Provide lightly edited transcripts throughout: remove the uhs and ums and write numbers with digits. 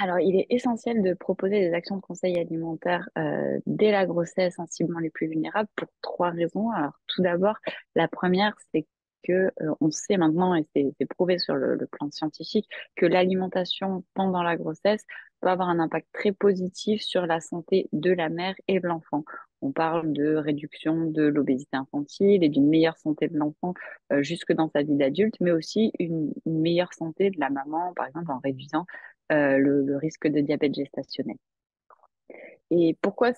Alors, il est essentiel de proposer des actions de conseil alimentaire dès la grossesse en ciblant les plus vulnérables pour trois raisons. Alors, tout d'abord, la première, c'est que on sait maintenant, et c'est prouvé sur le plan scientifique, que l'alimentation pendant la grossesse peut avoir un impact très positif sur la santé de la mère et de l'enfant. On parle de réduction de l'obésité infantile et d'une meilleure santé de l'enfant jusque dans sa vie d'adulte, mais aussi une meilleure santé de la maman, par exemple en réduisant le risque de diabète gestationnel. Et pourquoi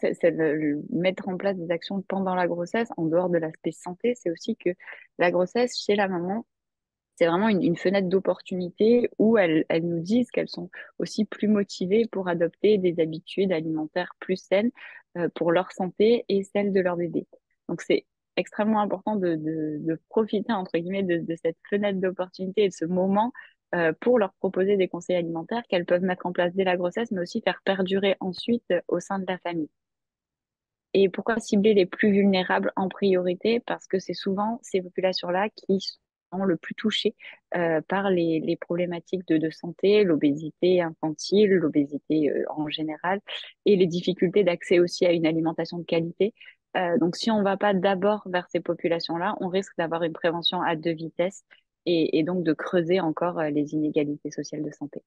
mettre en place des actions pendant la grossesse, en dehors de l'aspect santé, c'est aussi que la grossesse chez la maman, c'est vraiment une fenêtre d'opportunité où elles nous disent qu'elles sont aussi plus motivées pour adopter des habitudes alimentaires plus saines pour leur santé et celle de leur bébé. Donc c'est extrêmement important de profiter, entre guillemets, de cette fenêtre d'opportunité et de ce moment pour leur proposer des conseils alimentaires qu'elles peuvent mettre en place dès la grossesse, mais aussi faire perdurer ensuite au sein de la famille. Et pourquoi cibler les plus vulnérables en priorité? Parce que c'est souvent ces populations-là qui sont le plus touchées par les problématiques de santé, l'obésité infantile, l'obésité en général, et les difficultés d'accès aussi à une alimentation de qualité. Donc, si on ne va pas d'abord vers ces populations-là, on risque d'avoir une prévention à deux vitesses et donc de creuser encore les inégalités sociales de santé.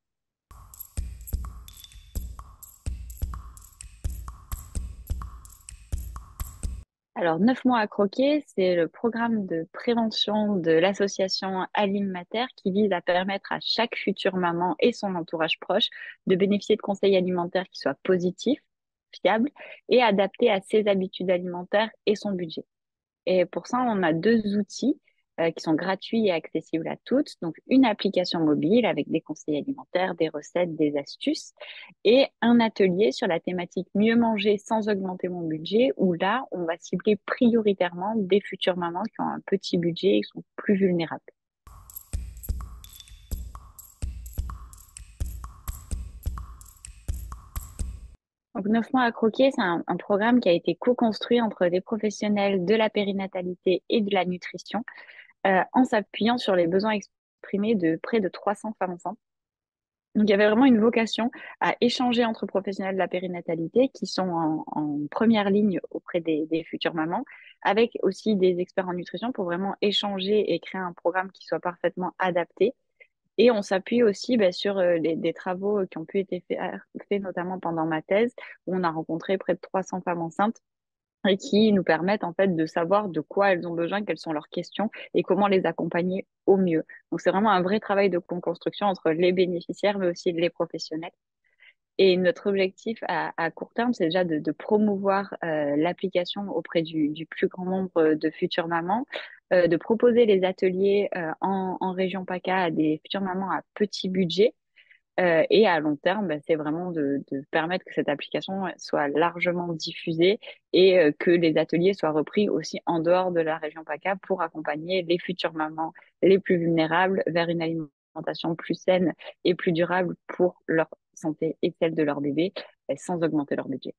Alors, 9 mois à croquer, c'est le programme de prévention de l'association Alim Mater qui vise à permettre à chaque future maman et son entourage proche de bénéficier de conseils alimentaires qui soient positifs, fiables et adaptés à ses habitudes alimentaires et son budget. Et pour ça, on a deux outils qui sont gratuits et accessibles à toutes. Donc, une application mobile avec des conseils alimentaires, des recettes, des astuces et un atelier sur la thématique mieux manger sans augmenter mon budget où là, on va cibler prioritairement des futures mamans qui ont un petit budget et qui sont plus vulnérables. Donc, 9 mois à croquer, c'est un programme qui a été co-construit entre des professionnels de la périnatalité et de la nutrition en s'appuyant sur les besoins exprimés de près de 300 femmes enceintes. Donc, il y avait vraiment une vocation à échanger entre professionnels de la périnatalité qui sont en première ligne auprès des futures mamans, avec aussi des experts en nutrition pour vraiment échanger et créer un programme qui soit parfaitement adapté. Et on s'appuie aussi sur des travaux qui ont pu être faits notamment pendant ma thèse, où on a rencontré près de 300 femmes enceintes et qui nous permettent en fait de savoir de quoi elles ont besoin, quelles sont leurs questions et comment les accompagner au mieux. Donc c'est vraiment un vrai travail de co-construction entre les bénéficiaires mais aussi les professionnels. Et notre objectif à court terme, c'est déjà de promouvoir l'application auprès du plus grand nombre de futures mamans, de proposer les ateliers en région PACA à des futures mamans à petit budget et à long terme, c'est vraiment de permettre que cette application soit largement diffusée et que les ateliers soient repris aussi en dehors de la région PACA pour accompagner les futures mamans les plus vulnérables vers une alimentation plus saine et plus durable pour leur santé et celle de leur bébé, sans augmenter leur budget.